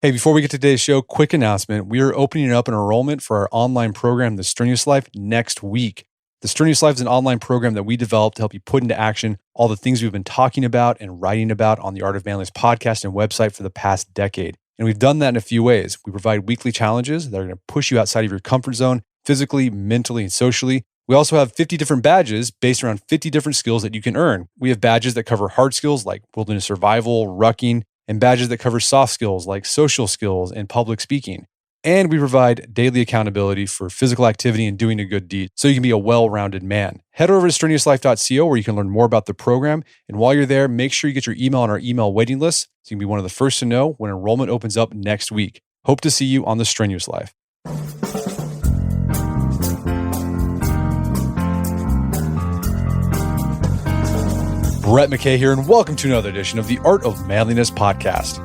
Hey, before we get to today's show, quick announcement. We are opening up an enrollment for our online program, The Strenuous Life, next week. The Strenuous Life is an online program that we developed to help you put into action all the things we've been talking about and writing about on the Art of Manliness podcast and website for the past decade. And we've done that in a few ways. We provide weekly challenges that are going to push you outside of your comfort zone, physically, mentally, and socially. We also have 50 different badges based around 50 different skills that you can earn. We have badges that cover hard skills like wilderness survival, rucking, and badges that cover soft skills like social skills and public speaking. And we provide daily accountability for physical activity and doing a good deed so you can be a well-rounded man. Head over to strenuouslife.co where you can learn more about the program. And while you're there, make sure you get your email on our email waiting list so you can be one of the first to know when enrollment opens up next week. Hope to see you on The Strenuous Life. Brett McKay here, and welcome to another edition of the Art of Manliness podcast.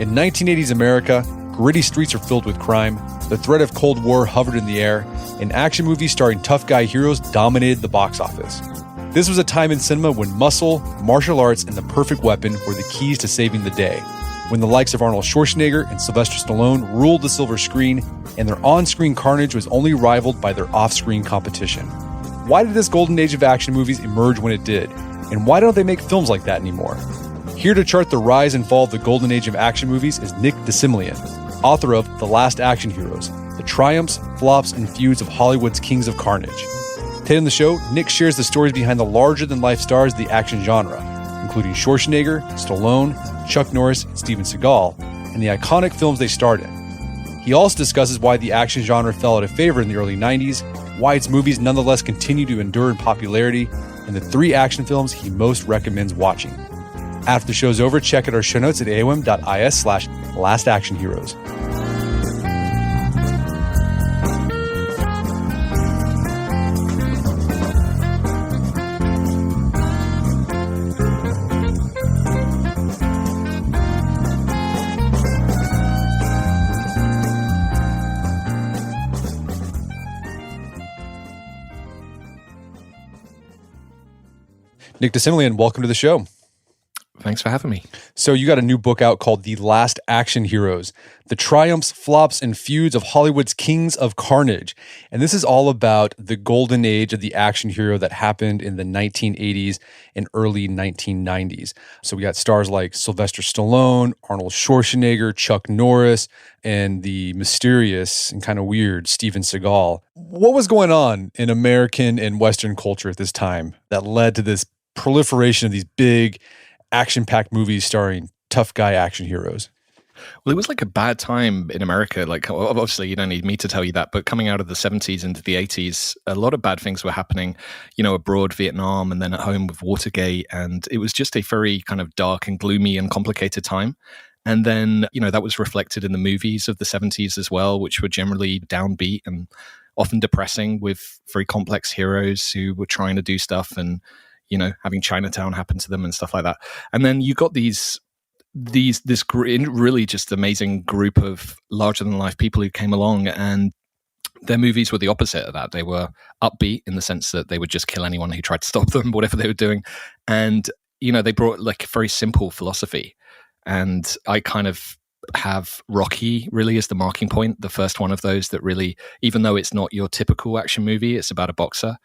In 1980s America, gritty streets are filled with crime, the threat of Cold War hovered in the air, and action movies starring tough guy heroes dominated the box office. This was a time in cinema when muscle, martial arts, and the perfect weapon were the keys to saving the day, when the likes of Arnold Schwarzenegger and Sylvester Stallone ruled the silver screen, and their on-screen carnage was only rivaled by their off-screen competition. Why did this golden age of action movies emerge when it did? And why don't they make films like that anymore? Here to chart the rise and fall of the golden age of action movies is Nick Semlyen, author of The Last Action Heroes, The Triumphs, Flops, and Feuds of Hollywood's Kings of Carnage. Today on the show, Nick shares the stories behind the larger-than-life stars of the action genre, including Schwarzenegger, Stallone, Chuck Norris, and Steven Seagal, and the iconic films they starred in. He also discusses why the action genre fell out of favor in the early 90s, why its movies nonetheless continue to endure in popularity, and the 3 action films he most recommends watching. After the show's over, check out our show notes at aom.is/lastactionheroes. Nick Semlyen, welcome to the show. Thanks for having me. So you got a new book out called The Last Action Heroes, The Triumphs, Flops, and Feuds of Hollywood's Kings of Carnage. And this is all about the golden age of the action hero that happened in the 1980s and early 1990s. So we got stars like Sylvester Stallone, Arnold Schwarzenegger, Chuck Norris, and the mysterious and kind of weird Steven Seagal. What was going on in American and Western culture at this time that led to this proliferation of these big action-packed movies starring tough guy action heroes? Well, it was like a bad time in America. Like, obviously, you don't need me to tell you that, but coming out of the 70s into the 80s, a lot of bad things were happening, abroad, Vietnam, and then at home with Watergate. And it was just a very kind of dark and gloomy and complicated time. And then, that was reflected in the movies of the 70s as well, which were generally downbeat and often depressing with very complex heroes who were trying to do stuff and having Chinatown happen to them and stuff like that. And then you got this really just amazing group of larger than life people who came along, and their movies were the opposite of that. They were upbeat in the sense that they would just kill anyone who tried to stop them, whatever they were doing. And, they brought like a very simple philosophy. And I kind of have Rocky really as the marking point, the first one of those that really, even though it's not your typical action movie, it's about a boxer.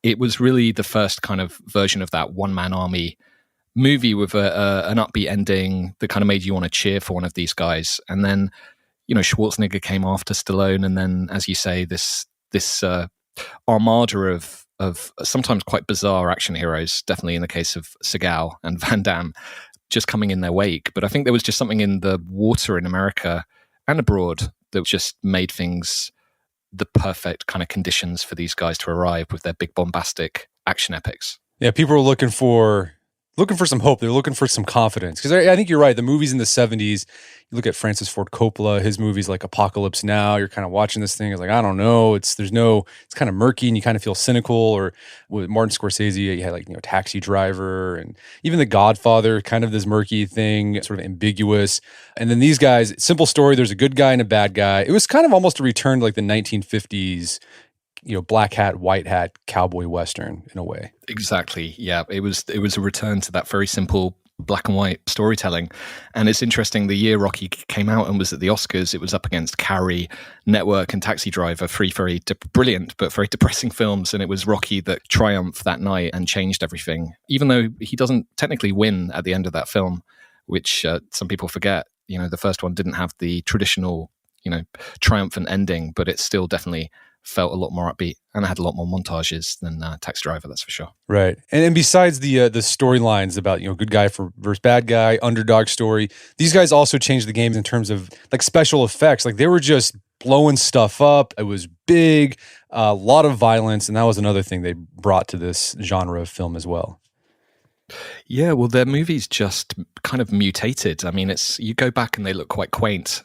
It was really the first kind of version of that one-man army movie with an upbeat ending that kind of made you want to cheer for one of these guys. And then, Schwarzenegger came after Stallone, and then, as you say, this armada of sometimes quite bizarre action heroes, definitely in the case of Seagal and Van Damme, just coming in their wake. But I think there was just something in the water in America and abroad that just made things the perfect kind of conditions for these guys to arrive with their big bombastic action epics. Yeah, people were looking for some hope. They're looking for some confidence. Because I think you're right. The movies in the 70s, you look at Francis Ford Coppola, his movies like Apocalypse Now, you're kind of watching this thing. It's like, I don't know. It's kind of murky and you kind of feel cynical. Or with Martin Scorsese, you had Taxi Driver, and even The Godfather, kind of this murky thing, sort of ambiguous. And then these guys, simple story, there's a good guy and a bad guy. It was kind of almost a return to like the 1950s, black hat, white hat, cowboy Western in a way. Exactly. Yeah. It was a return to that very simple black and white storytelling. And it's interesting, the year Rocky came out and was at the Oscars, it was up against Carrie, Network, and Taxi Driver, three very brilliant but very depressing films. And it was Rocky that triumphed that night and changed everything, even though he doesn't technically win at the end of that film, which some people forget. The first one didn't have the traditional, triumphant ending, but it still definitely felt a lot more upbeat and had a lot more montages than Taxi Driver, that's for sure. Right. And besides the storylines about, good guy versus bad guy, underdog story, these guys also changed the game in terms of like special effects. Like they were just blowing stuff up. It was big, a lot of violence. And that was another thing they brought to this genre of film as well. Yeah, well, their movies just kind of mutated. I mean, you go back and they look quite quaint.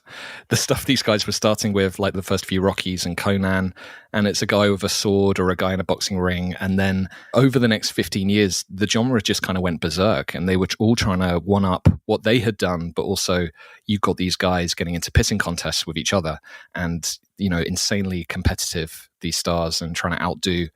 The stuff these guys were starting with, like the first few Rockies and Conan, and it's a guy with a sword or a guy in a boxing ring. And then over the next 15 years, the genre just kind of went berserk, and they were all trying to one-up what they had done, but also you've got these guys getting into pissing contests with each other and, insanely competitive, these stars, and trying to outdo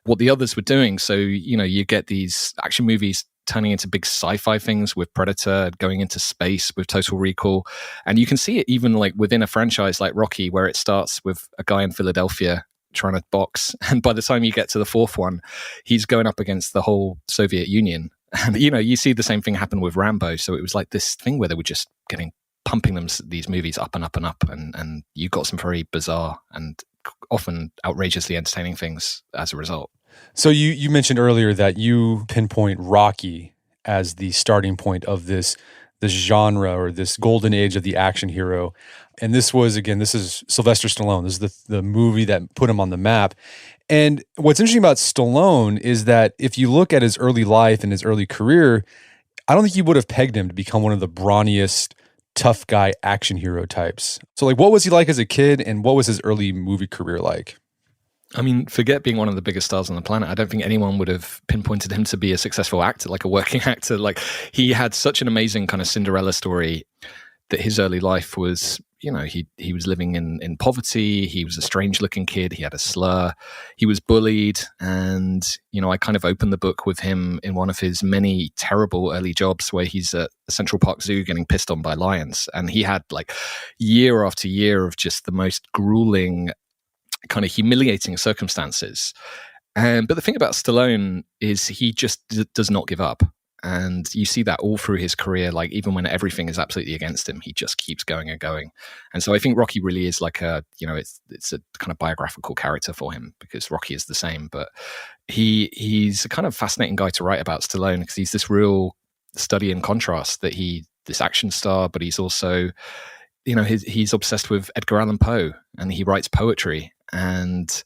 what the others were doing. So, you get these action movies turning into big sci-fi things with Predator, going into space with Total Recall. And you can see it even like within a franchise like Rocky, where it starts with a guy in Philadelphia trying to box. And by the time you get to the fourth one, he's going up against the whole Soviet Union. And, you see the same thing happen with Rambo. So it was like this thing where they were just pumping these movies up and up and up. And you got some very bizarre and often outrageously entertaining things as a result. So you mentioned earlier that you pinpoint Rocky as the starting point of this genre or this golden age of the action hero. And this is Sylvester Stallone. This is the movie that put him on the map. And what's interesting about Stallone is that if you look at his early life and his early career, I don't think you would have pegged him to become one of the brawniest, tough guy action hero types. So like, what was he like as a kid, and what was his early movie career like? I mean, forget being one of the biggest stars on the planet. I don't think anyone would have pinpointed him to be a successful actor, like a working actor. Like, he had such an amazing kind of Cinderella story that his early life was, he was living in poverty. He was a strange looking kid. He had a slur. He was bullied. And, I kind of opened the book with him in one of his many terrible early jobs where he's at the Central Park Zoo getting pissed on by lions. And he had like year after year of just the most grueling, kind of humiliating circumstances. But the thing about Stallone is he just does not give up. And you see that all through his career, like even when everything is absolutely against him, he just keeps going and going. And so I think Rocky really is like it's a kind of biographical character for him, because Rocky is the same. But he's a kind of fascinating guy to write about, Stallone, because he's this real study in contrast, that this action star, but he's also, he's obsessed with Edgar Allan Poe, and he writes poetry. And,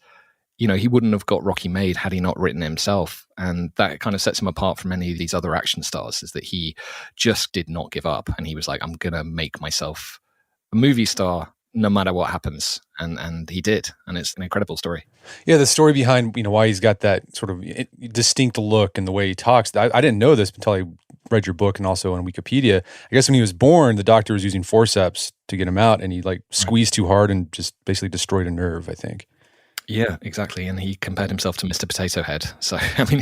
he wouldn't have got Rocky made had he not written it himself. And that kind of sets him apart from any of these other action stars, is that he just did not give up. And he was like, I'm going to make myself a movie star no matter what happens. And he did. And it's an incredible story. Yeah, the story behind, why he's got that sort of distinct look and the way he talks. I didn't know this until I read your book and also on Wikipedia. I guess when he was born, the doctor was using forceps to get him out, and he squeezed too hard and just basically destroyed a nerve, I think. Yeah, exactly. And he compared himself to Mr. Potato Head. So, I mean,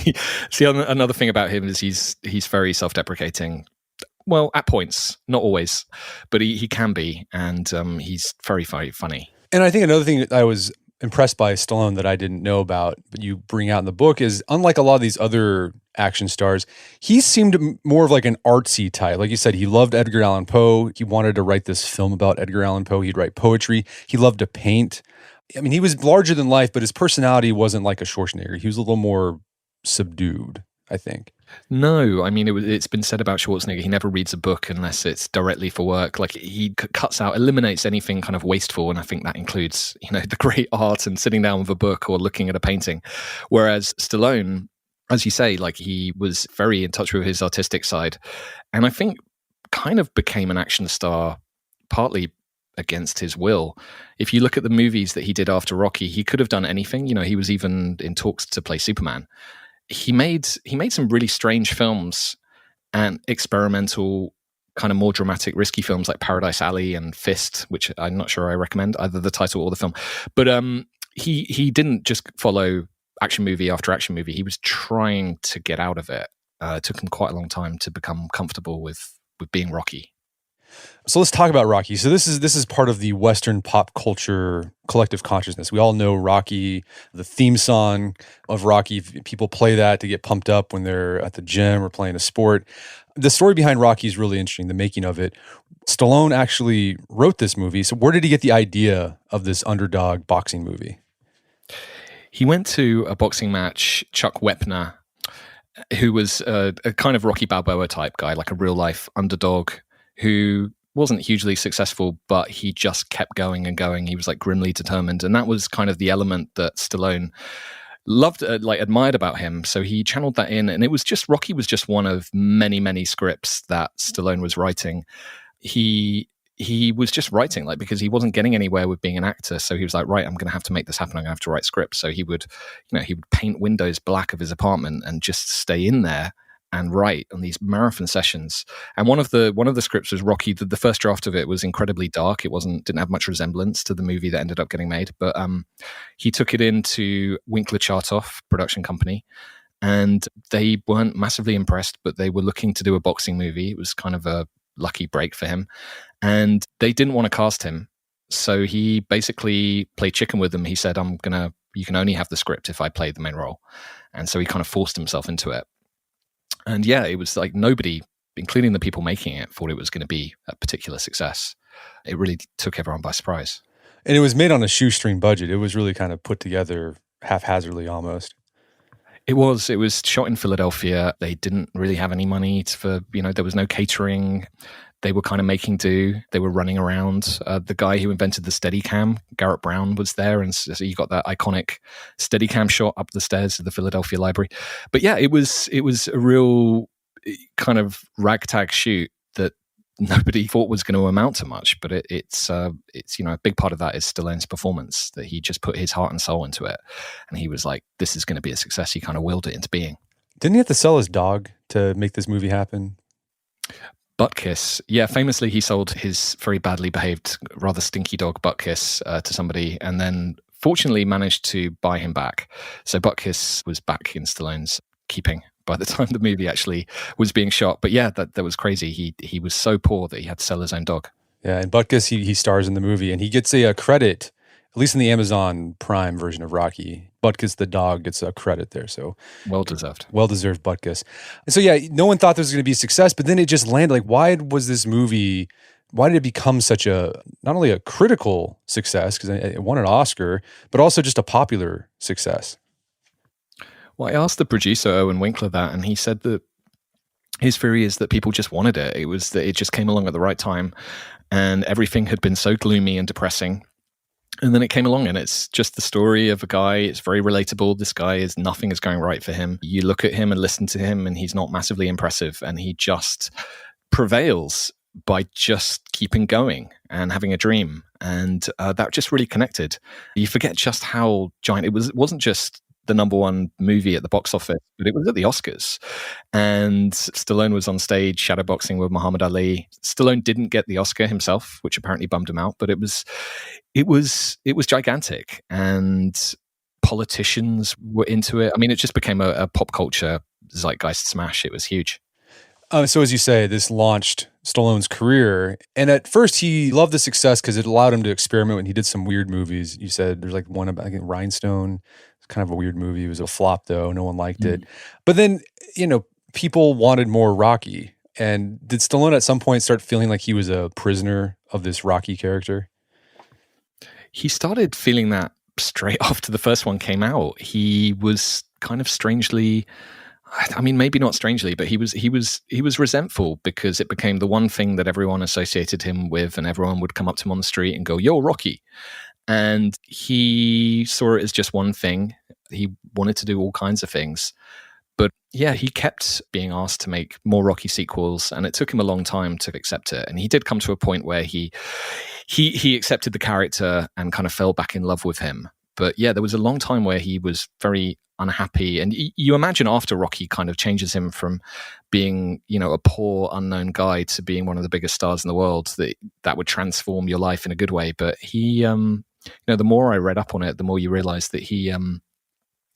another thing about him is he's very self-deprecating. Well, at points, not always, but he can be. And he's very, very funny. And I think another thing that I was impressed by Stallone that I didn't know about, but you bring out in the book, is unlike a lot of these other action stars, he seemed more of like an artsy type. Like you said, he loved Edgar Allan Poe. He wanted to write this film about Edgar Allan Poe. He'd write poetry. He loved to paint. I mean, he was larger than life, but his personality wasn't like a Schwarzenegger. He was a little more subdued, I think. No, I mean, it's been said about Schwarzenegger, he never reads a book unless it's directly for work. Like, he eliminates anything kind of wasteful, and I think that includes, the great art and sitting down with a book or looking at a painting. Whereas Stallone, as you say, like, he was very in touch with his artistic side, and I think kind of became an action star partly against his will. If you look at the movies that he did after Rocky, he could have done anything. He was even in talks to play Superman. He made some really strange films and experimental, kind of more dramatic, risky films like Paradise Alley and Fist, which I'm not sure I recommend, either the title or the film. But he didn't just follow action movie after action movie. He was trying to get out of it. It took him quite a long time to become comfortable with being Rocky. So let's talk about Rocky. So this is part of the Western pop culture collective consciousness. We all know Rocky, the theme song of Rocky. People play that to get pumped up when they're at the gym or playing a sport. The story behind Rocky is really interesting, the making of it. Stallone actually wrote this movie. So where did he get the idea of this underdog boxing movie? He went to a boxing match, Chuck Wepner, who was a kind of Rocky Balboa type guy, like a real life underdog who wasn't hugely successful, but he just kept going and going. He was like grimly determined. And that was kind of the element that Stallone loved, admired about him. So he channeled that in. And it was just, Rocky was just one of many, many scripts that Stallone was writing. He was just writing, like, because he wasn't getting anywhere with being an actor. So he was like, right, I'm going to have to make this happen. I'm going to have to write scripts. So he would paint windows black of his apartment and just stay in there and write on these marathon sessions. And one of the scripts was Rocky. The first draft of it was incredibly dark. It didn't have much resemblance to the movie that ended up getting made. But he took it into Winkler Chartoff production company, and they weren't massively impressed, but they were looking to do a boxing movie. It was kind of a lucky break for him, and they didn't want to cast him. So he basically played chicken with them. He said, you can only have the script if I play the main role. And so he kind of forced himself into it. And yeah, it was like nobody, including the people making it, thought it was going to be a particular success. It really took everyone by surprise. And it was made on a shoestring budget. It was really kind of put together haphazardly almost. It was shot in Philadelphia. They didn't really have any money there was no catering. They were kind of making do. They were running around. The guy who invented the Steadicam, Garrett Brown, was there. And so you got that iconic Steadicam shot up the stairs of the Philadelphia Library. But yeah, it was a real kind of ragtag shoot that nobody thought was going to amount to much. But it's a big part of that is Stallone's performance, that he just put his heart and soul into it. And he was like, this is going to be a success. He kind of willed it into being. Didn't he have to sell his dog to make this movie happen? Butkus. Yeah, famously, he sold his very badly behaved, rather stinky dog, Butkus, to somebody, and then fortunately managed to buy him back. So Butkus was back in Stallone's keeping by the time the movie actually was being shot. But yeah, that was crazy. He was so poor that he had to sell his own dog. Yeah, and Butkus, he stars in the movie, and he gets a credit, at least in the Amazon Prime version of Rocky. Butkus the dog gets a credit there, so well-deserved Butkus. And so yeah, no one thought this was going to be a success, but then it just landed. Like, why did it become such a, not only a critical success, because it won an Oscar, but also just a popular success? Well, I asked the producer, Owen Winkler, that, and he said that his theory is that people just wanted it. It was that it just came along at the right time, and everything had been so gloomy and depressing. And then it came along, and it's just the story of a guy. It's very relatable. This guy nothing is going right for him. You look at him and listen to him, and he's not massively impressive. And he just prevails by just keeping going and having a dream. And that just really connected. You forget just how giant it was. It wasn't just the number one movie at the box office, but it was at the Oscars. And Stallone was on stage shadowboxing with Muhammad Ali. Stallone didn't get the Oscar himself, which apparently bummed him out, but it was gigantic, and politicians were into it. I mean, it just became a pop culture zeitgeist smash. It was huge. So as you say, this launched Stallone's career. And at first he loved the success because it allowed him to experiment when he did some weird movies. You said there's like one about, I think, Rhinestone. It's kind of a weird movie. It was a flop though. No one liked it. But then, people wanted more Rocky. And did Stallone at some point start feeling like he was a prisoner of this Rocky character? He started feeling that straight after the first one came out. He was kind of strangely, I mean, maybe not strangely, but he was resentful because it became the one thing that everyone associated him with, and everyone would come up to him on the street and go, "Yo, Rocky." And he saw it as just one thing. He wanted to do all kinds of things. But yeah, he kept being asked to make more Rocky sequels, and it took him a long time to accept it. And he did come to a point where he accepted the character and kind of fell back in love with him. But yeah, there was a long time where he was very unhappy. And you imagine after Rocky kind of changes him from being, a poor unknown guy to being one of the biggest stars in the world, that would transform your life in a good way. But he, the more I read up on it, the more you realize that he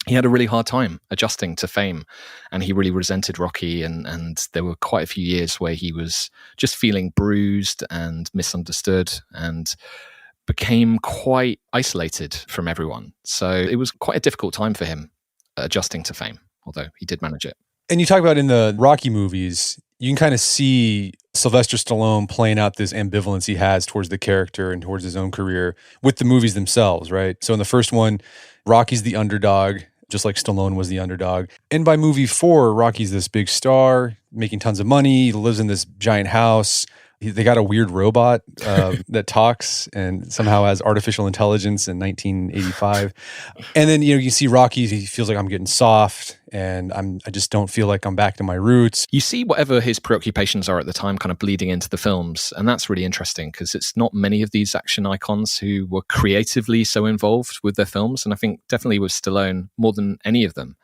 he had a really hard time adjusting to fame, and he really resented Rocky, and there were quite a few years where he was just feeling bruised and misunderstood and became quite isolated from everyone. So it was quite a difficult time for him adjusting to fame, although he did manage it. And you talk about in the Rocky movies, you can kind of see Sylvester Stallone playing out this ambivalence he has towards the character and towards his own career with the movies themselves, right? So in the first one, Rocky's the underdog, just like Stallone was the underdog. And by movie 4, Rocky's this big star, making tons of money, he lives in this giant house. They got a weird robot that talks and somehow has artificial intelligence in 1985. And then, you see Rocky, he feels like I'm getting soft and I just don't feel like I'm back to my roots. You see whatever his preoccupations are at the time kind of bleeding into the films. And that's really interesting because it's not many of these action icons who were creatively so involved with their films. And I think definitely with Stallone, more than any of them,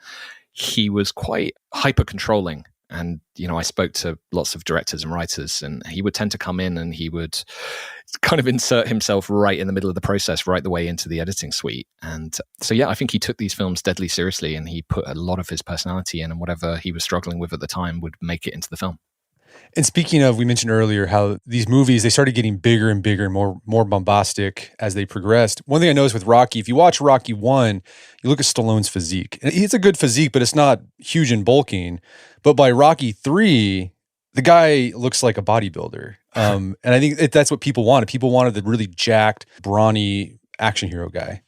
he was quite hyper controlling. And, I spoke to lots of directors and writers, and he would tend to come in and he would kind of insert himself right in the middle of the process, right the way into the editing suite. And so, I think he took these films deadly seriously, and he put a lot of his personality in, and whatever he was struggling with at the time would make it into the film. And speaking of, we mentioned earlier how these movies, they started getting bigger and bigger and more bombastic as they progressed. One thing I noticed with Rocky, if you watch Rocky 1, you look at Stallone's physique. And he's a good physique, but it's not huge and bulking. But by Rocky 3, the guy looks like a bodybuilder. And I think that's what people wanted. People wanted the really jacked, brawny action hero guy.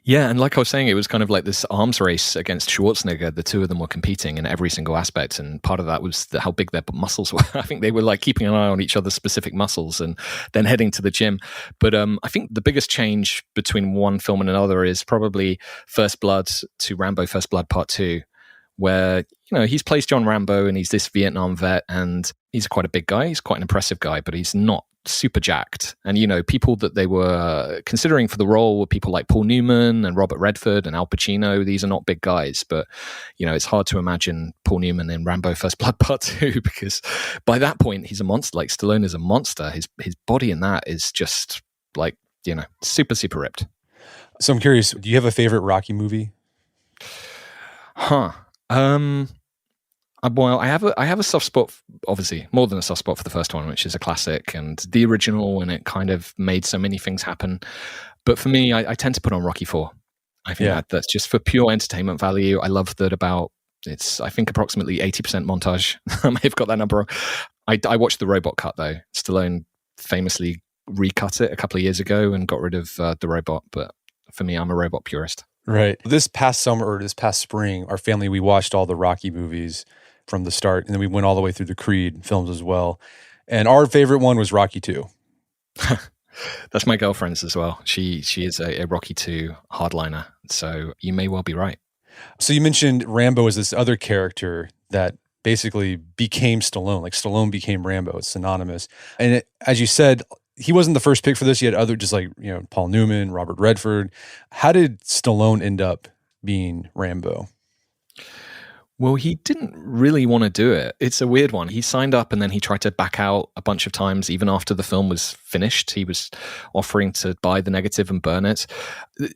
Yeah, and like I was saying, it was kind of like this arms race against Schwarzenegger. The two of them were competing in every single aspect, and part of that was how big their muscles were. I think they were like keeping an eye on each other's specific muscles and then heading to the gym. But I think the biggest change between one film and another is probably First Blood to Rambo First Blood Part 2, where, he's plays John Rambo and he's this Vietnam vet, and he's quite a big guy. He's quite an impressive guy, but he's not super jacked. And, people that they were considering for the role were people like Paul Newman and Robert Redford and Al Pacino. These are not big guys, but, it's hard to imagine Paul Newman in Rambo First Blood Part 2 because by that point, he's a monster. Like Stallone is a monster. His body in that is just like, super, super ripped. So I'm curious, do you have a favorite Rocky movie? Well, I have a soft spot, obviously, more than a soft spot for the first one, which is a classic, and the original, and it kind of made so many things happen. But for me, I tend to put on Rocky 4. I think that's just for pure entertainment value. I love that I think approximately 80% montage. I may have got that number wrong. I watched the robot cut, though. Stallone famously recut it a couple of years ago and got rid of the robot. But for me, I'm a robot purist. Right. This past summer or this past spring, our family, we watched all the Rocky movies from the start, and then we went all the way through the Creed films as well. And our favorite one was Rocky 2. That's my girlfriend's as well. She is a Rocky 2 hardliner, so you may well be right. So you mentioned Rambo as this other character that basically became Stallone. Like Stallone became Rambo. It's synonymous. And as you said, he wasn't the first pick for this. You had other, just like, Paul Newman, Robert Redford. How did Stallone end up being Rambo? Well, he didn't really want to do it. It's a weird one. He signed up and then he tried to back out a bunch of times, even after the film was finished. He was offering to buy the negative and burn it.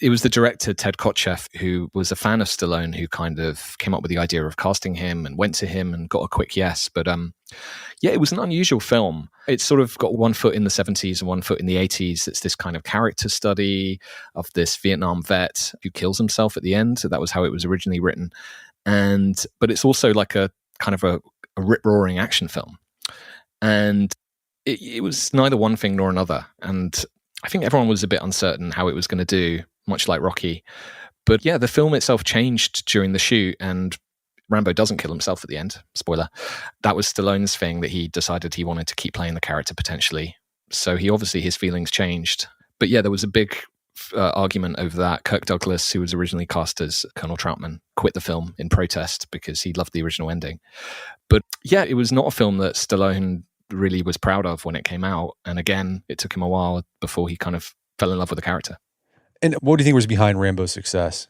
It was the director, Ted Kotcheff, who was a fan of Stallone, who kind of came up with the idea of casting him and went to him and got a quick yes. But it was an unusual film. It's sort of got one foot in the 70s and one foot in the 80s. It's this kind of character study of this Vietnam vet who kills himself at the end. So that was how it was originally written. But it's also like a kind of a rip-roaring action film. And it was neither one thing nor another. And I think everyone was a bit uncertain how it was going to do, much like Rocky. But the film itself changed during the shoot, and Rambo doesn't kill himself at the end. Spoiler. That was Stallone's thing, that he decided he wanted to keep playing the character potentially. So his feelings changed. But there was a big argument over that. Kirk Douglas, who was originally cast as Colonel Troutman, quit the film in protest because he loved the original ending. But it was not a film that Stallone really was proud of when it came out. And again, it took him a while before he kind of fell in love with the character. And what do you think was behind Rambo's success?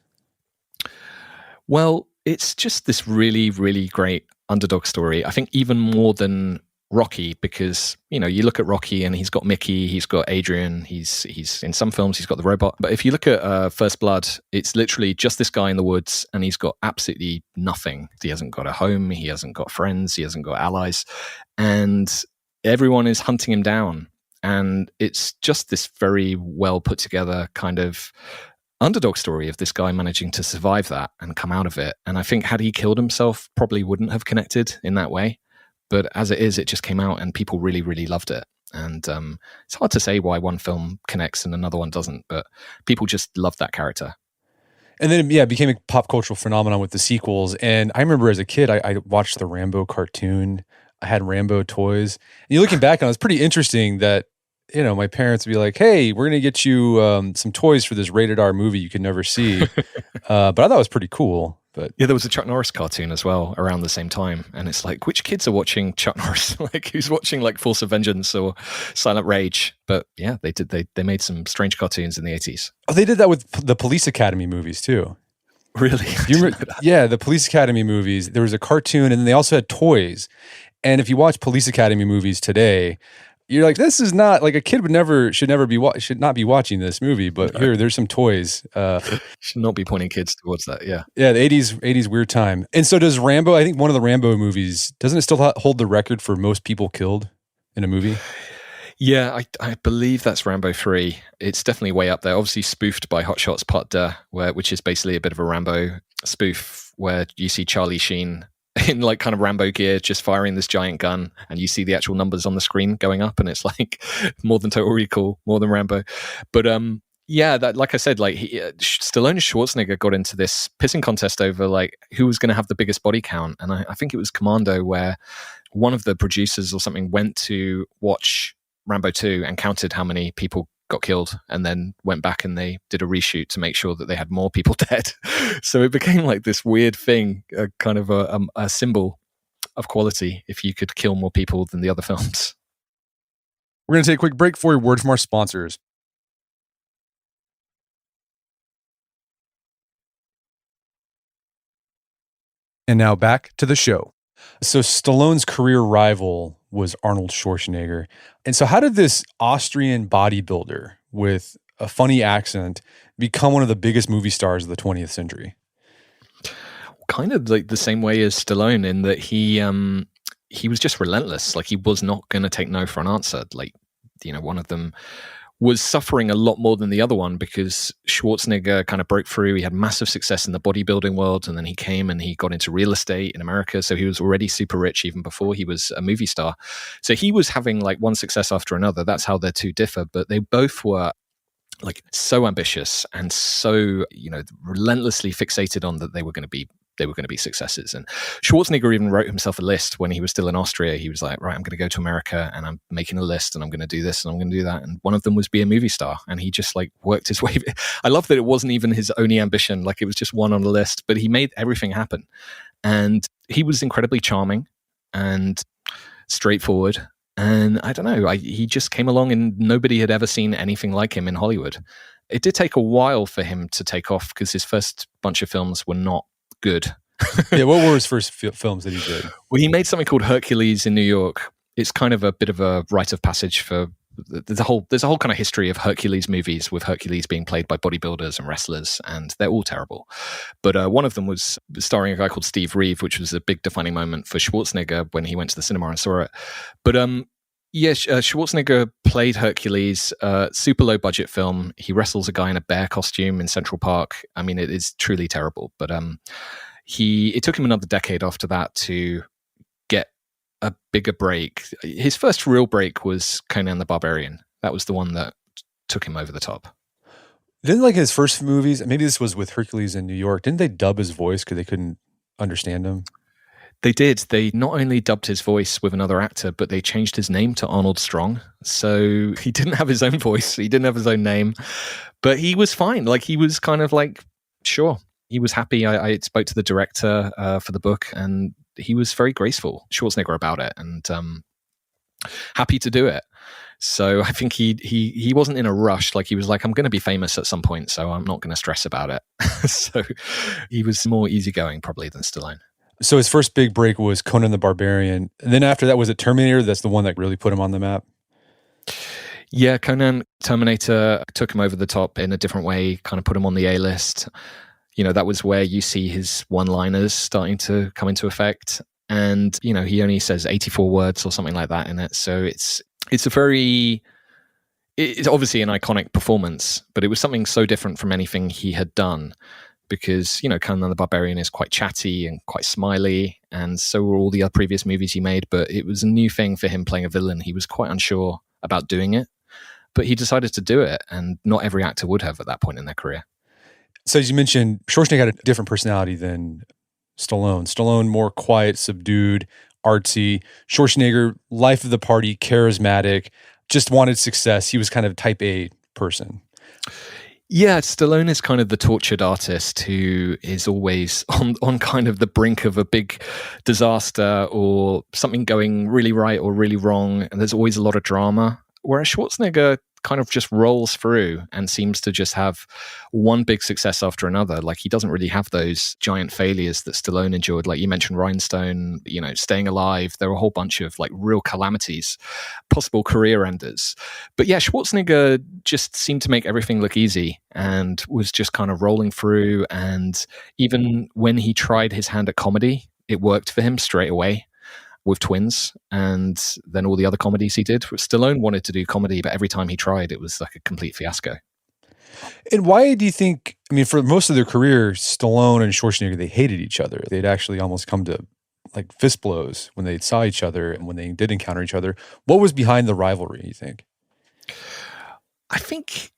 Well, it's just this really, really great underdog story. I think even more than Rocky, because you look at Rocky and he's got Mickey, he's got Adrian, he's in some films he's got the robot, but if you look at First Blood, it's literally just this guy in the woods and he's got absolutely nothing. He hasn't got a home, he hasn't got friends, he hasn't got allies, and everyone is hunting him down. And it's just this very well put together kind of underdog story of this guy managing to survive that and come out of it. And I think had he killed himself, probably wouldn't have connected in that way. But as it is, it just came out and people really, really loved it. And it's hard to say why one film connects and another one doesn't, but people just loved that character. And then, it became a pop cultural phenomenon with the sequels. And I remember as a kid, I watched the Rambo cartoon. I had Rambo toys. And you're looking back on it, it's pretty interesting that, my parents would be like, hey, we're going to get you some toys for this rated R movie you could never see. But I thought it was pretty cool. But yeah, there was a Chuck Norris cartoon as well around the same time. And it's like, which kids are watching Chuck Norris? Like, who's watching like Force of Vengeance or Silent Rage? But yeah, they did. They made some strange cartoons in the 80s. Oh, they did that with the Police Academy movies too. Really? Do you remember? Yeah, the Police Academy movies. There was a cartoon and then they also had toys. And if you watch Police Academy movies today, you're like, this is not like a kid should not be watching this movie. But there's some toys. Should not be pointing kids towards that. Yeah. Yeah. The 80s weird time. And so does Rambo. I think one of the Rambo movies, doesn't it still hold the record for most people killed in a movie? Yeah, I believe that's Rambo 3. It's definitely way up there. Obviously spoofed by Hot Shots Part 2, which is basically a bit of a Rambo spoof where you see Charlie Sheen in like kind of Rambo gear, just firing this giant gun, and you see the actual numbers on the screen going up, and it's like more than Total Recall, more than Rambo. But yeah, that, like I said, like Stallone and Schwarzenegger got into this pissing contest over like who was going to have the biggest body count, and I think it was Commando, where one of the producers or something went to watch Rambo 2 and counted how many people got killed, and then went back and they did a reshoot to make sure that they had more people dead. So it became like this weird thing, kind of a symbol of quality if you could kill more people than the other films. We're going to take a quick break for a word from our sponsors. And now back to the show. So Stallone's career rival was Arnold Schwarzenegger. And so how did this Austrian bodybuilder with a funny accent become one of the biggest movie stars of the 20th century? Kind of like the same way as Stallone, in that he was just relentless. Like, he was not going to take no for an answer. Like, one of them was suffering a lot more than the other one because Schwarzenegger kind of broke through. He had massive success in the bodybuilding world, and then he came and he got into real estate in America. So he was already super rich even before he was a movie star. So he was having like one success after another. That's how their two differ. But they both were like so ambitious and so, relentlessly fixated on that they were going to be successes. And Schwarzenegger even wrote himself a list when he was still in Austria. He was like, right, I'm going to go to America and I'm making a list and I'm going to do this and I'm going to do that. And one of them was be a movie star. And he just like worked his way. I love that it wasn't even his only ambition. Like, it was just one on the list, but he made everything happen. And he was incredibly charming and straightforward. And I don't know, he just came along and nobody had ever seen anything like him in Hollywood. It did take a while for him to take off because his first bunch of films were not good. Yeah, what were his first films that he did? Well, he made something called Hercules in New York. It's kind of a bit of a rite of passage for there's a whole kind of history of Hercules movies with Hercules being played by bodybuilders and wrestlers, and they're all terrible. But one of them was starring a guy called Steve Reeve, which was a big defining moment for Schwarzenegger when he went to the cinema and saw it. But Schwarzenegger played Hercules, super low budget film. He wrestles a guy in a bear costume in Central Park. I mean, it is truly terrible. But it took him another decade after that to get a bigger break. His first real break was Conan the Barbarian. That was the one that took him over the top. Didn't like his first movies, maybe this was with Hercules in New York, didn't they dub his voice because they couldn't understand him? They did. They not only dubbed his voice with another actor, but they changed his name to Arnold Strong. So he didn't have his own voice. He didn't have his own name, but he was fine. Like, he was kind of like, sure. He was happy. I spoke to the director for the book, and he was very graceful, Schwarzenegger, about it, and happy to do it. So I think he wasn't in a rush. Like, he was like, I'm going to be famous at some point, so I'm not going to stress about it. So he was more easygoing probably than Stallone. So his first big break was Conan the Barbarian. And then after that, was it Terminator? That's the one that really put him on the map. Yeah, Conan, Terminator took him over the top in a different way, kind of put him on the A-list. That was where you see his one-liners starting to come into effect. And, he only says 84 words or something like that in it. So it's obviously an iconic performance, but it was something so different from anything he had done because, Conan the Barbarian is quite chatty and quite smiley, and so were all the other previous movies he made, but it was a new thing for him playing a villain. He was quite unsure about doing it, but he decided to do it, and not every actor would have at that point in their career. So as you mentioned, Schwarzenegger had a different personality than Stallone. Stallone, more quiet, subdued, artsy. Schwarzenegger, life of the party, charismatic, just wanted success. He was kind of type A person. Yeah, Stallone is kind of the tortured artist who is always on kind of the brink of a big disaster or something going really right or really wrong, and there's always a lot of drama. Whereas Schwarzenegger kind of just rolls through and seems to just have one big success after another. Like, he doesn't really have those giant failures that Stallone endured. Like you mentioned, Rhinestone, Staying Alive. There were a whole bunch of like real calamities, possible career enders. But yeah, Schwarzenegger just seemed to make everything look easy and was just kind of rolling through. And even when he tried his hand at comedy, it worked for him straight away. With Twins and then all the other comedies he did. Stallone wanted to do comedy, but every time he tried, it was like a complete fiasco. And why do you think, for most of their career, Stallone and Schwarzenegger, they hated each other. They'd actually almost come to like fist blows when they saw each other and when they did encounter each other. What was behind the rivalry, you think? I think,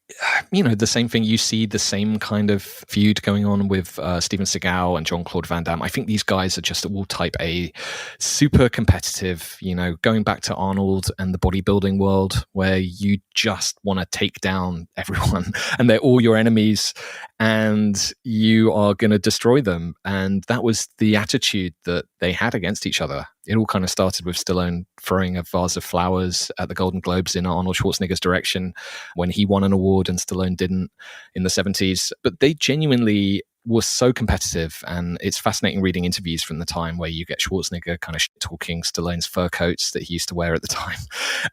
the same thing. You see the same kind of feud going on with Steven Seagal and Jean-Claude Van Damme. I think these guys are just all type A, super competitive, going back to Arnold and the bodybuilding world where you just want to take down everyone and they're all your enemies and you are going to destroy them. And that was the attitude that they had against each other. It all kind of started with Stallone throwing a vase of flowers at the Golden Globes in Arnold Schwarzenegger's direction when he won an award and Stallone didn't in the 70s. But they genuinely were so competitive, and it's fascinating reading interviews from the time where you get Schwarzenegger kind of talking Stallone's fur coats that he used to wear at the time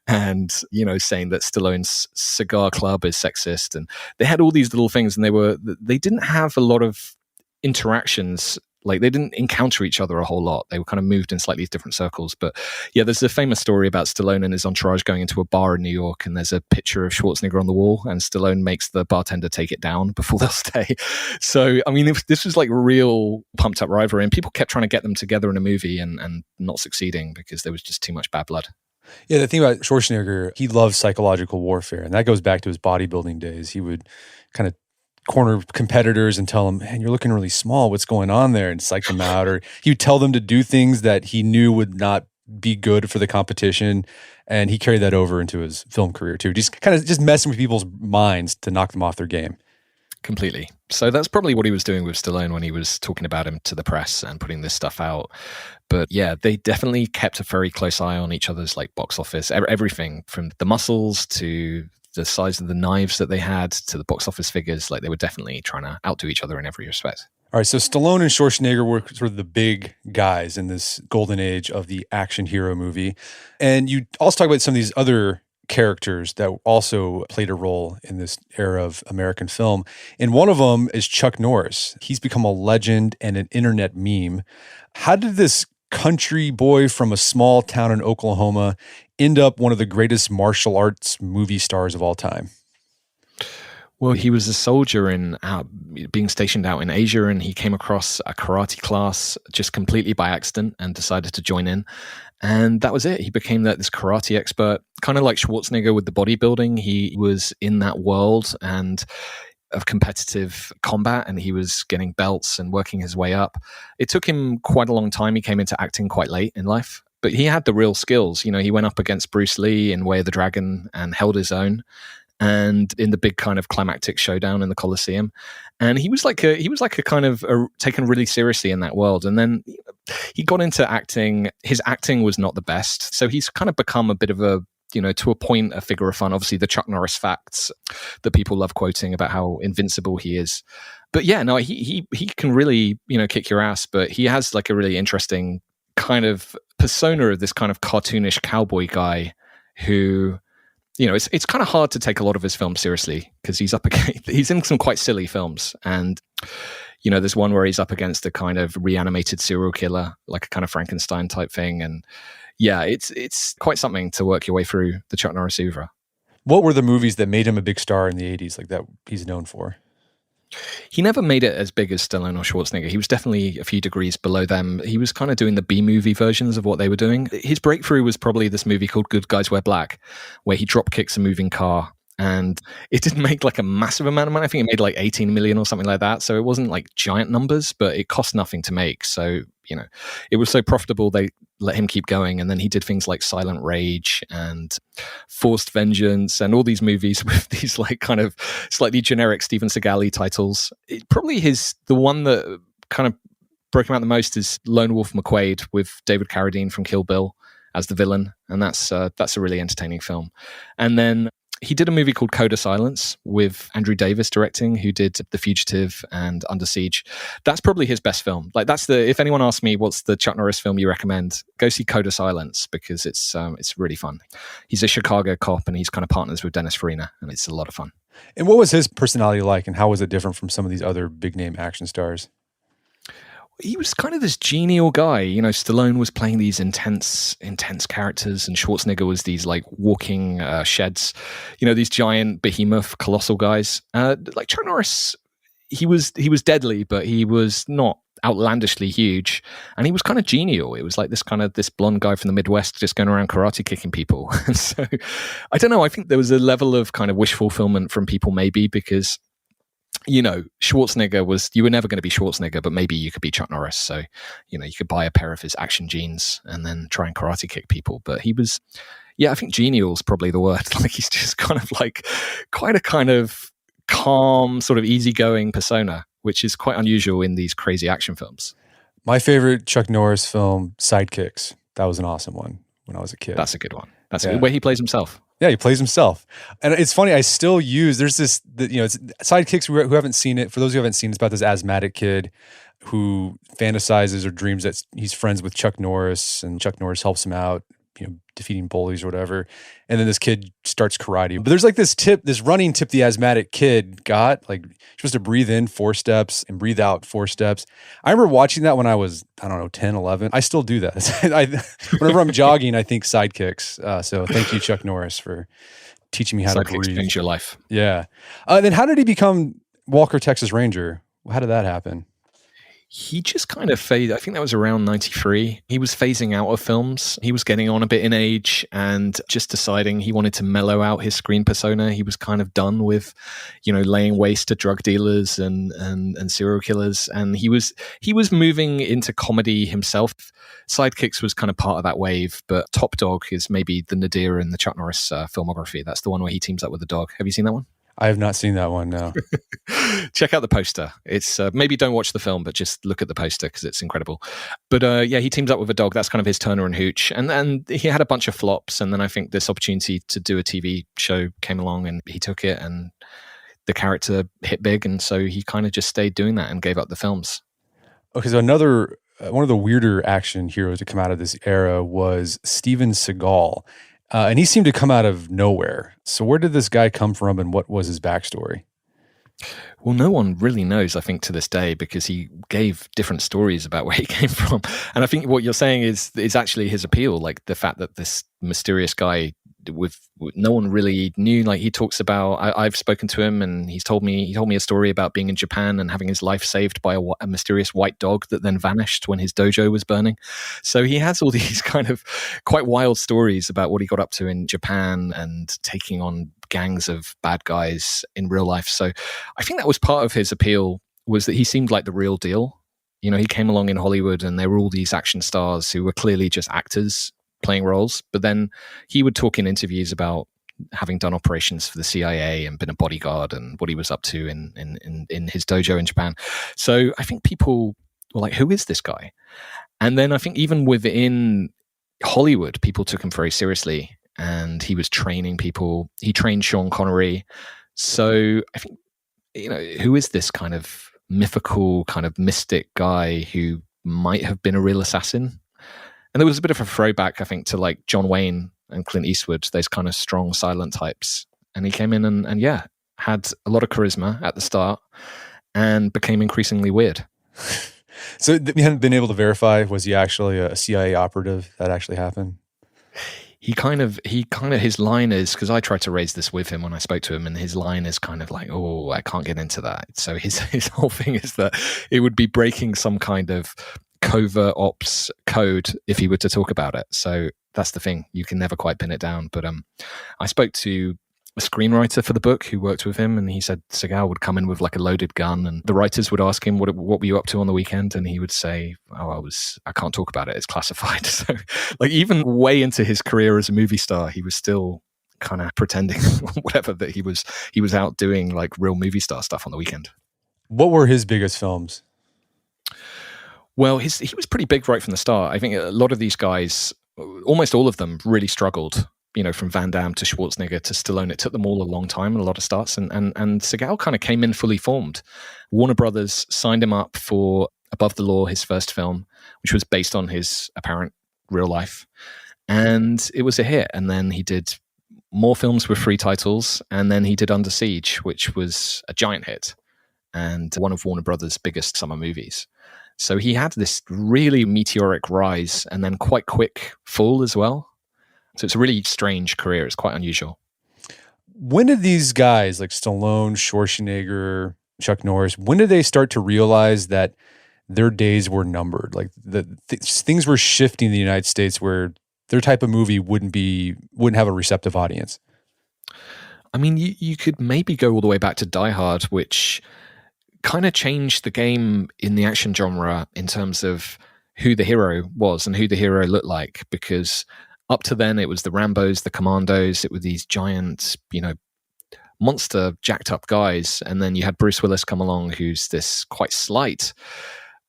and, saying that Stallone's cigar club is sexist. And they had all these little things, and they didn't have a lot of interactions. Like, they didn't encounter each other a whole lot. They were kind of moved in slightly different circles. But yeah, there's a famous story about Stallone and his entourage going into a bar in New York, and there's a picture of Schwarzenegger on the wall, and Stallone makes the bartender take it down before they'll stay. So, this was like real pumped up rivalry, and people kept trying to get them together in a movie and not succeeding because there was just too much bad blood. Yeah, the thing about Schwarzenegger, he loved psychological warfare, and that goes back to his bodybuilding days. He would kind of corner competitors and tell them, man, you're looking really small. What's going on there? And psych them out. Or he would tell them to do things that he knew would not be good for the competition. And he carried that over into his film career too. Just kind of messing with people's minds to knock them off their game. Completely. So that's probably what he was doing with Stallone when he was talking about him to the press and putting this stuff out. But yeah, they definitely kept a very close eye on each other's like box office, everything from the muscles to the size of the knives that they had to the box office figures. Like, they were definitely trying to outdo each other in every respect. All right, so Stallone and Schwarzenegger were sort of the big guys in this golden age of the action hero movie. And you also talk about some of these other characters that also played a role in this era of American film. And one of them is Chuck Norris. He's become a legend and an internet meme. How did this country boy from a small town in Oklahoma end up one of the greatest martial arts movie stars of all time? Well, he was a soldier being stationed out in Asia, and he came across a karate class just completely by accident and decided to join in. And that was it. He became this karate expert, kind of like Schwarzenegger with the bodybuilding. He was in that world and of competitive combat, and he was getting belts and working his way up. It took him quite a long time. He came into acting quite late in life, but he had the real skills. He went up against Bruce Lee in Way of the Dragon and held his own, and in the big kind of climactic showdown in the Colosseum. And he was like a kind of taken really seriously in that world. And then he got into acting. His acting was not the best, so he's kind of become a bit of a to a point, a figure of fun. Obviously, the Chuck Norris facts that people love quoting about how invincible he is. But yeah, no, he can really, kick your ass. But he has like a really interesting kind of persona of this kind of cartoonish cowboy guy who, it's kind of hard to take a lot of his films seriously because he's in some quite silly films. And, there's one where he's up against a kind of reanimated serial killer, like a kind of Frankenstein type thing. And yeah, it's quite something to work your way through the Chuck Norris oeuvre. What were the movies that made him a big star in the 80s, like that he's known for? He never made it as big as Stallone or Schwarzenegger. He was definitely a few degrees below them. He was kind of doing the B-movie versions of what they were doing. His breakthrough was probably this movie called Good Guys Wear Black, where he drop kicks a moving car. And it didn't make like a massive amount of money. I think it made like 18 million or something like that. So it wasn't like giant numbers, but it cost nothing to make. So, it was so profitable, they let him keep going. And then he did things like Silent Rage and Forced Vengeance and all these movies with these like kind of slightly generic Steven Seagal-y titles. Probably the one that kind of broke him out the most is Lone Wolf McQuade with David Carradine from Kill Bill as the villain. And that's a really entertaining film. And then he did a movie called Code of Silence with Andrew Davis directing, who did The Fugitive and Under Siege. That's probably his best film. Like if anyone asks me what's the Chuck Norris film you recommend, go see Code of Silence because it's really fun. He's a Chicago cop and he's kind of partners with Dennis Farina and it's a lot of fun. And what was his personality like and how was it different from some of these other big name action stars? He was kind of this genial guy. Stallone was playing these intense characters and Schwarzenegger was these like walking sheds, these giant behemoth colossal guys. Like Chuck Norris, he was deadly, but he was not outlandishly huge and he was kind of genial. It was like this blonde guy from the Midwest just going around karate kicking people. And so I don't know, I think there was a level of kind of wish fulfillment from people maybe because Schwarzenegger you were never going to be Schwarzenegger, but maybe you could be Chuck Norris. So, you could buy a pair of his action jeans and then try and karate kick people. But he was, I think genial is probably the word. Like he's just kind of like quite a kind of calm, sort of easygoing persona, which is quite unusual in these crazy action films. My favorite Chuck Norris film, Sidekicks. That was an awesome one when I was a kid. That's a good one. That's where he plays himself. Yeah, he plays himself. And it's funny, I still use, there's this, it's Sidekicks who haven't seen it. For those who haven't seen it, it's about this asthmatic kid who fantasizes or dreams that he's friends with Chuck Norris and Chuck Norris helps him out, defeating bullies or whatever. And then this kid starts karate. But there's like this running tip the asthmatic kid got, like you're supposed to breathe in 4 steps and breathe out 4 steps. I remember watching that when I was, 10, 11. I still do that. Whenever I'm jogging, I think Sidekicks. So thank you, Chuck Norris, for teaching me how to breathe. Changed your life. Yeah. Then how did he become Walker, Texas Ranger? How did that happen? He just kind of faded. I think that was around 93. He was phasing out of films. He was getting on a bit in age and just deciding he wanted to mellow out his screen persona. He was kind of done with, laying waste to drug dealers and serial killers. And he was moving into comedy himself. Sidekicks was kind of part of that wave, but Top Dog is maybe the nadir in the Chuck Norris filmography. That's the one where he teams up with a dog. Have you seen that one? I have not seen that one, no. Check out the poster. It's maybe don't watch the film, but just look at the poster because it's incredible. But he teams up with a dog. That's kind of his Turner and Hooch. And he had a bunch of flops. And then I think this opportunity to do a TV show came along and he took it and the character hit big. And so he kind of just stayed doing that and gave up the films. Okay, so another, one of the weirder action heroes to come out of this era was Steven Seagal. And he seemed to come out of nowhere. So where did this guy come from and what was his backstory? Well, no one really knows, I think, to this day, because he gave different stories about where he came from. And I think what you're saying is actually his appeal, like the fact that this mysterious guy with no one really knew. Like he talks about, I've spoken to him and he told me a story about being in Japan and having his life saved by a mysterious white dog that then vanished when his dojo was burning. So he has all these kind of quite wild stories about what he got up to in Japan and taking on gangs of bad guys in real life. So I think that was part of his appeal, was that he seemed like the real deal. He came along in Hollywood and there were all these action stars who were clearly just actors playing roles, but then he would talk in interviews about having done operations for the CIA and been a bodyguard and what he was up to in his dojo in Japan. So I think people were like, who is this guy? And then I think even within Hollywood, people took him very seriously. and he was training people. He trained Sean Connery. So I think, who is this kind of mythical, kind of mystic guy who might have been a real assassin? And there was a bit of a throwback, I think, to like John Wayne and Clint Eastwood, those kind of strong, silent types. And he came in and had a lot of charisma at the start and became increasingly weird. So we haven't been able to verify, was he actually a CIA operative? That actually happened? He kind of, his line is, because I tried to raise this with him when I spoke to him, and his line is kind of like, oh, I can't get into that. So his whole thing is that it would be breaking some kind of covert ops code if he were to talk about it. So that's the thing. You can never quite pin it down. But I spoke to a screenwriter for the book who worked with him, and he said Seagal would come in with like a loaded gun, and the writers would ask him, what were you up to on the weekend? And he would say, oh, I can't talk about it, it's classified. So like even way into his career as a movie star, he was still kind of pretending whatever, that he was out doing like real movie star stuff on the weekend. What were his biggest films? Well, he was pretty big right from the start. I think a lot of these guys, almost all of them, really struggled. From Van Damme to Schwarzenegger to Stallone, it took them all a long time and a lot of starts. And Seagal kind of came in fully formed. Warner Brothers signed him up for Above the Law, his first film, which was based on his apparent real life. And it was a hit. And then he did more films with 3 titles. And then he did Under Siege, which was a giant hit and one of Warner Brothers' biggest summer movies. So he had this really meteoric rise and then quite quick fall as well. So it's a really strange career. It's quite unusual. When did these guys like Stallone, Schwarzenegger, Chuck Norris, when did they start to realize that their days were numbered? Like things were shifting in the United States where their type of movie wouldn't have a receptive audience? I mean, you could maybe go all the way back to Die Hard, which kind of changed the game in the action genre in terms of who the hero was and who the hero looked like, because up to then, it was the Rambos, the Commandos. It were these giant, monster jacked up guys. And then you had Bruce Willis come along, who's this quite slight,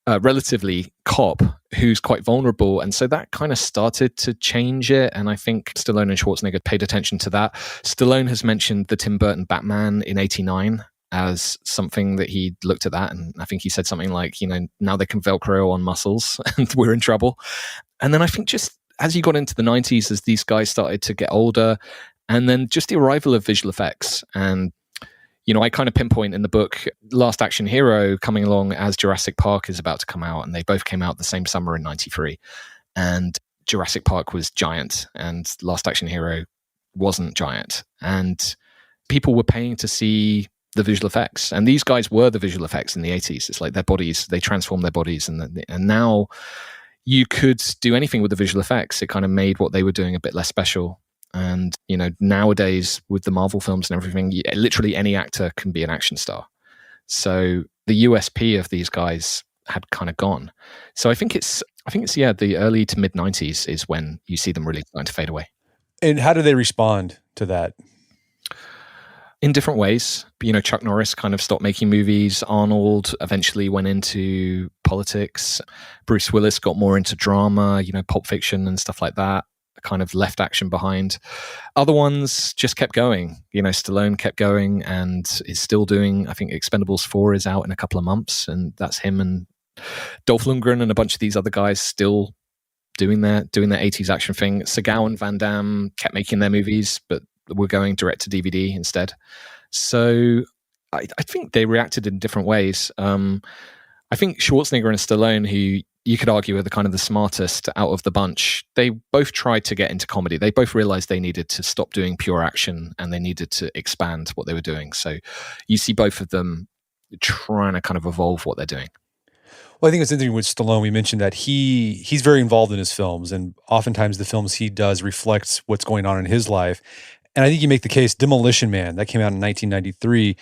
relatively cop who's quite vulnerable. And so that kind of started to change it. And I think Stallone and Schwarzenegger paid attention to that. Stallone has mentioned the Tim Burton Batman in '89 as something that he looked at that. And I think he said something like, now they can Velcro on muscles and we're in trouble. And then I think just as you got into the 90s, as these guys started to get older, and then just the arrival of visual effects. And, I kind of pinpoint in the book Last Action Hero coming along as Jurassic Park is about to come out. And they both came out the same summer in '93. And Jurassic Park was giant and Last Action Hero wasn't giant. And people were paying to see the visual effects. And these guys were the visual effects in the 80s. It's like their bodies, they transformed their bodies. And now you could do anything with the visual effects. It kind of made what they were doing a bit less special. And, nowadays with the Marvel films and everything, literally any actor can be an action star. So the USP of these guys had kind of gone. So I think it's the early to mid 90s is when you see them really starting to fade away. And how do they respond to that? In different ways. Chuck Norris kind of stopped making movies. Arnold eventually went into politics. Bruce Willis got more into drama, Pulp Fiction and stuff like that, kind of left action behind. Other ones just kept going. Stallone kept going and is still doing, I think Expendables 4 is out in a couple of months, and that's him and Dolph Lundgren and a bunch of these other guys still doing their 80s action thing. Seagal and Van Damme kept making their movies, but were going direct to DVD instead. So I think they reacted in different ways. I think Schwarzenegger and Stallone, who you could argue are the kind of the smartest out of the bunch, they both tried to get into comedy. They both realized they needed to stop doing pure action and they needed to expand what they were doing. So you see both of them trying to kind of evolve what they're doing. Well, I think it's interesting with Stallone. We mentioned that he's very involved in his films, and oftentimes the films he does reflects what's going on in his life. And I think you make the case, Demolition Man, that came out in 1993,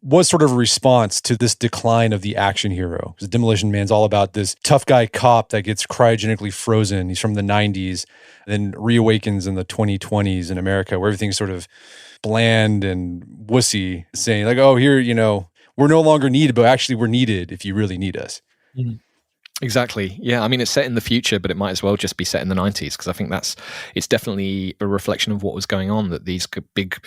was sort of a response to this decline of the action hero. Because Demolition Man's all about this tough guy cop that gets cryogenically frozen. He's from the 90s, then reawakens in the 2020s in America, where everything's sort of bland and wussy, saying like, oh, here, we're no longer needed, but actually we're needed if you really need us. Mm-hmm. Exactly. Yeah. I mean, it's set in the future, but it might as well just be set in the 90s, because I think it's definitely a reflection of what was going on, that these big,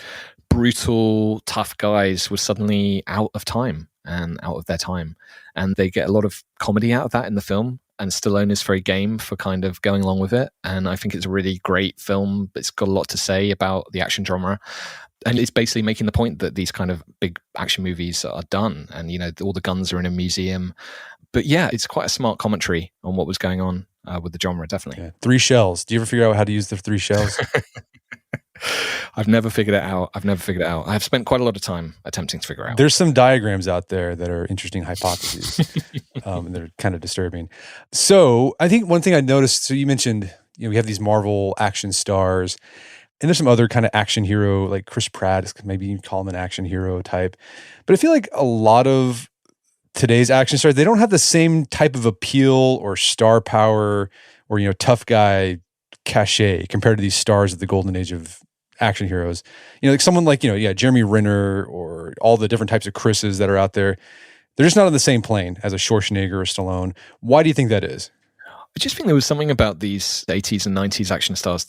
brutal, tough guys were suddenly out of time and out of their time. And they get a lot of comedy out of that in the film. And Stallone is very game for kind of going along with it. And I think it's a really great film. It's got a lot to say about the action genre. And it's basically making the point that these kind of big action movies are done. And, all the guns are in a museum. But yeah, it's quite a smart commentary on what was going on with the genre, definitely. Yeah. 3 shells. Do you ever figure out how to use the 3 shells? I've never figured it out. I've spent quite a lot of time attempting to figure out. There's some diagrams out there that are interesting hypotheses. And they're kind of disturbing. So I think one thing I noticed, so you mentioned, we have these Marvel action stars, and there's some other kind of action hero, like Chris Pratt, maybe you call him an action hero type. But I feel like a lot of today's action stars, they don't have the same type of appeal or star power or, tough guy cachet compared to these stars of the golden age of action heroes. Like someone like, Jeremy Renner or all the different types of Chris's that are out there. They're just not on the same plane as a Schwarzenegger or Stallone. Why do you think that is? I just think there was something about these 80s and 90s action stars.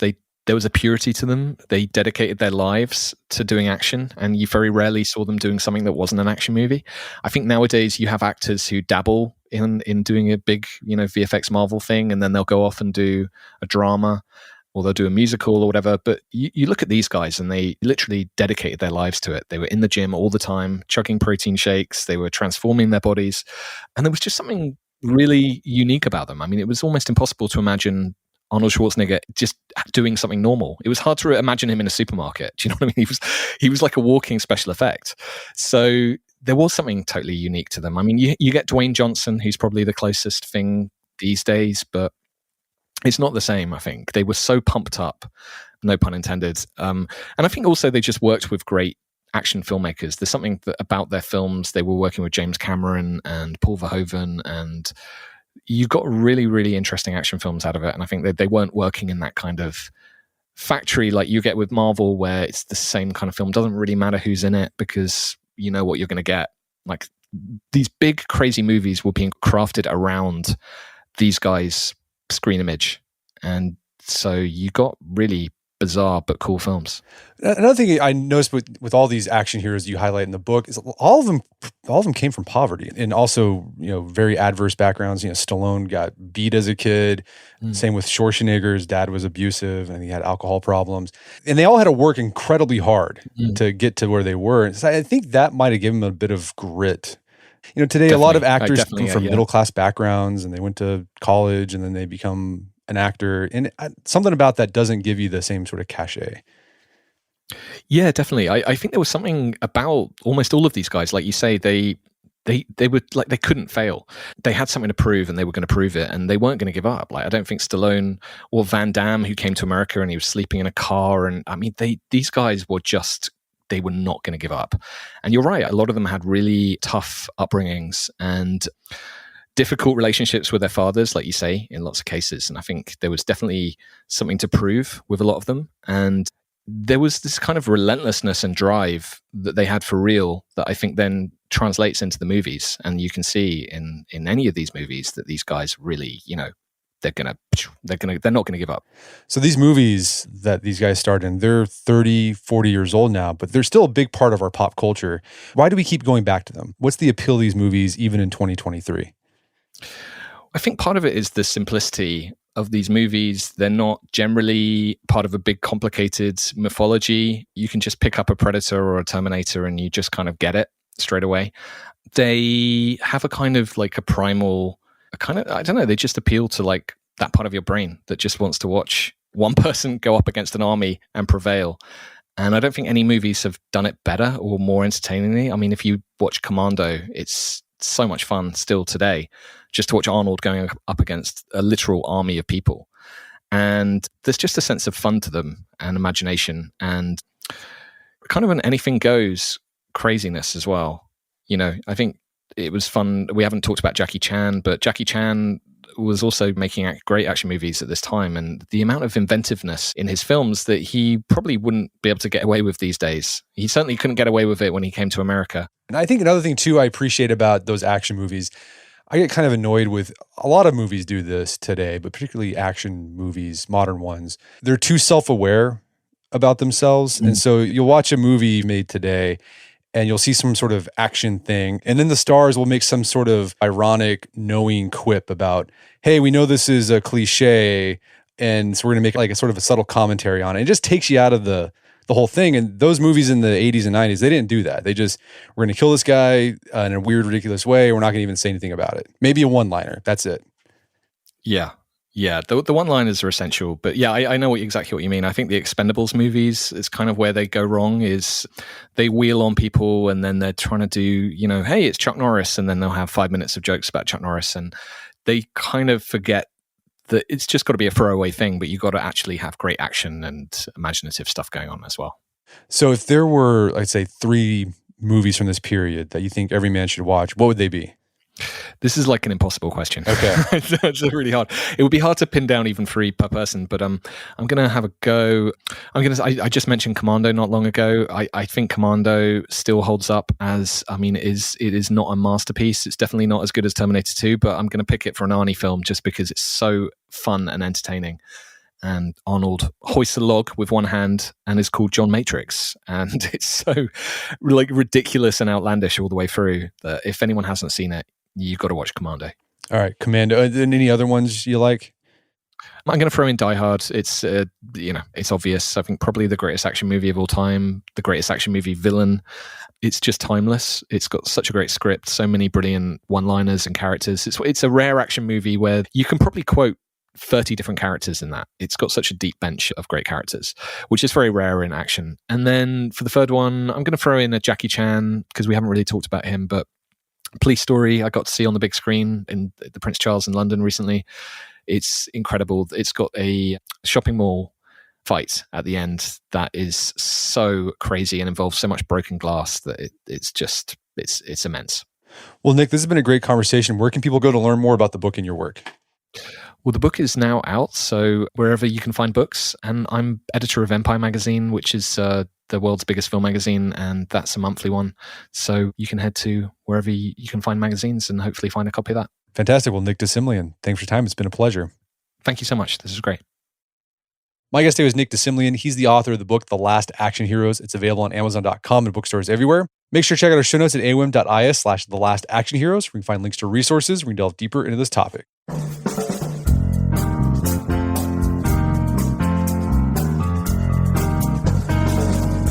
There was a purity to them. They dedicated their lives to doing action, and you very rarely saw them doing something that wasn't an action movie. I think nowadays you have actors who dabble in doing a big, VFX Marvel thing, and then they'll go off and do a drama, or they'll do a musical or whatever. But you look at these guys, and they literally dedicated their lives to it. They were in the gym all the time, chugging protein shakes. They were transforming their bodies, and there was just something really unique about them. I mean, it was almost impossible to imagine Arnold Schwarzenegger just doing something normal. It was hard to imagine him in a supermarket. Do you know what I mean? He was like a walking special effect. So there was something totally unique to them. I mean, you get Dwayne Johnson, who's probably the closest thing these days, but it's not the same, I think. They were so pumped up, no pun intended. And I think also they just worked with great action filmmakers. There's something about their films. They were working with James Cameron and Paul Verhoeven, and you got really, really interesting action films out of it. And I think that they weren't working in that kind of factory like you get with Marvel, where it's the same kind of film. It doesn't really matter who's in it because you know what you're going to get. Like these big, crazy movies were being crafted around these guys' screen image. And so you got really bizarre but cool films. Another thing I noticed with all these action heroes you highlight in the book is all of them came from poverty and also very adverse backgrounds. Stallone got beat as a kid. Same with Schwarzenegger's dad was abusive and he had alcohol problems, and they all had to work incredibly hard to get to where they were. So I think that might have given them a bit of grit. Today definitely. A lot of actors come from middle class backgrounds and they went to college and then they become an actor, and something about that doesn't give you the same sort of cachet. Yeah, definitely. I think there was something about almost all of these guys, like you say, they were like, they couldn't fail. They had something to prove and they were going to prove it, and they weren't going to give up. Like I don't think Stallone or Van Damme, who came to America and he was sleeping in a car, and I mean these guys were just, they were not going to give up. And you're right, a lot of them had really tough upbringings and difficult relationships with their fathers, like you say, in lots of cases. And I think there was definitely something to prove with a lot of them. And there was this kind of relentlessness and drive that they had for real that I think then translates into the movies. And you can see in any of these movies that these guys really, they're not gonna give up. So these movies that these guys starred in, they're 30, 40 years old now, but they're still a big part of our pop culture. Why do we keep going back to them? What's the appeal of these movies even in 2023? I think part of it is the simplicity of these movies. They're not generally part of a big complicated mythology. You can just pick up a Predator or a Terminator and you just kind of get it straight away. They have a kind of like a primal, I don't know, they just appeal to like that part of your brain that just wants to watch one person go up against an army and prevail. And I don't think any movies have done it better or more entertainingly. I mean, if you watch Commando, it's so much fun still today just to watch Arnold going up against a literal army of people. And there's just a sense of fun to them and imagination and kind of an anything goes craziness as well. I think it was fun. We haven't talked about Jackie Chan, but Jackie Chan was also making great action movies at this time, and the amount of inventiveness in his films that he probably wouldn't be able to get away with these days. He certainly couldn't get away with it when he came to America. And I think another thing too I appreciate about those action movies, I get kind of annoyed with a lot of movies do this today, but particularly action movies, modern ones. They're too self-aware about themselves. And so you'll watch a movie made today and you'll see some sort of action thing. And then the stars will make some sort of ironic, knowing quip about, hey, we know this is a cliche. And so we're going to make like a sort of a subtle commentary on it. It just takes you out of the whole thing. And those movies in the 80s and 90s, they didn't do that. They just, we're going to kill this guy in a weird, ridiculous way. We're not going to even say anything about it. Maybe a one-liner. That's it. Yeah. Yeah. The one-liners are essential. But yeah, I know exactly what you mean. I think the Expendables movies is kind of where they go wrong, is they wheel on people and then they're trying to do, hey, it's Chuck Norris. And then they'll have 5 minutes of jokes about Chuck Norris. And they kind of forget that it's just got to be a throwaway thing, but you got to actually have great action and imaginative stuff going on as well. So if there were, I'd say, 3 movies from this period that you think every man should watch, what would they be? This is like an impossible question. Okay. It's really hard. It would be hard to pin down even 3 per person, but I'm going to have a go. I just mentioned Commando not long ago. I think Commando still holds up as, it is not a masterpiece. It's definitely not as good as Terminator 2, but I'm going to pick it for an Arnie film just because it's so fun and entertaining. And Arnold hoists a log with one hand and is called John Matrix. And it's so like ridiculous and outlandish all the way through that if anyone hasn't seen it, you've got to watch Commando. All right, Commando. And any other ones you like? I'm going to throw in Die Hard. It's it's obvious. I think probably the greatest action movie of all time, the greatest action movie villain. It's just timeless. It's got such a great script, so many brilliant one-liners and characters. It's a rare action movie where you can probably quote 30 different characters in that. It's got such a deep bench of great characters, which is very rare in action. And then for the third one, I'm going to throw in a Jackie Chan because we haven't really talked about him, but Police Story I got to see on the big screen in the Prince Charles in London recently. It's incredible. It's got a shopping mall fight at the end that is so crazy and involves so much broken glass that it's immense. Well, Nick, this has been a great conversation. Where can people go to learn more about the book and your work? Well, the book is now out, so wherever you can find books. And I'm editor of Empire Magazine, which is the world's biggest film magazine, and that's a monthly one. So you can head to wherever you can find magazines and hopefully find a copy of that. Fantastic. Well, Nick Semlyen, thanks for your time. It's been a pleasure. Thank you so much. This is great. My guest today was Nick Semlyen. He's the author of the book, The Last Action Heroes. It's available on Amazon.com and bookstores everywhere. Make sure to check out our show notes at aom.is/thelastactionheroes, where you can find links to resources where we can delve deeper into this topic.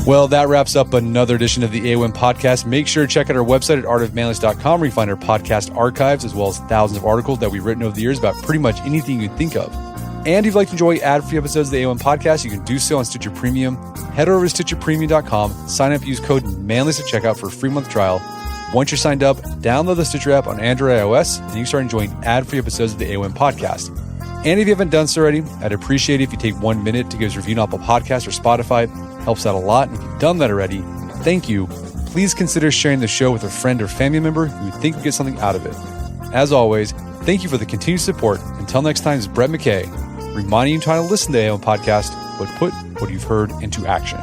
Well, that wraps up another edition of the AOM podcast. Make sure to check out our website at artofmanliness.com, where you find our podcast archives, as well as thousands of articles that we've written over the years about pretty much anything you can think of. And if you'd like to enjoy ad-free episodes of the AOM podcast, you can do so on Stitcher Premium. Head over to StitcherPremium.com, sign up, use code MANLINESS at checkout for a free month trial. Once you're signed up, download the Stitcher app on Android or iOS, and you can start enjoying ad-free episodes of the AOM podcast. And if you haven't done so already, I'd appreciate it if you take 1 minute to give us a review on Apple Podcasts or Spotify. It helps out a lot. And if you've done that already, thank you. Please consider sharing the show with a friend or family member who you think would get something out of it. As always, thank you for the continued support. Until next time, it's Brett McKay, reminding you to try to listen to the AOM podcast, but put what you've heard into action.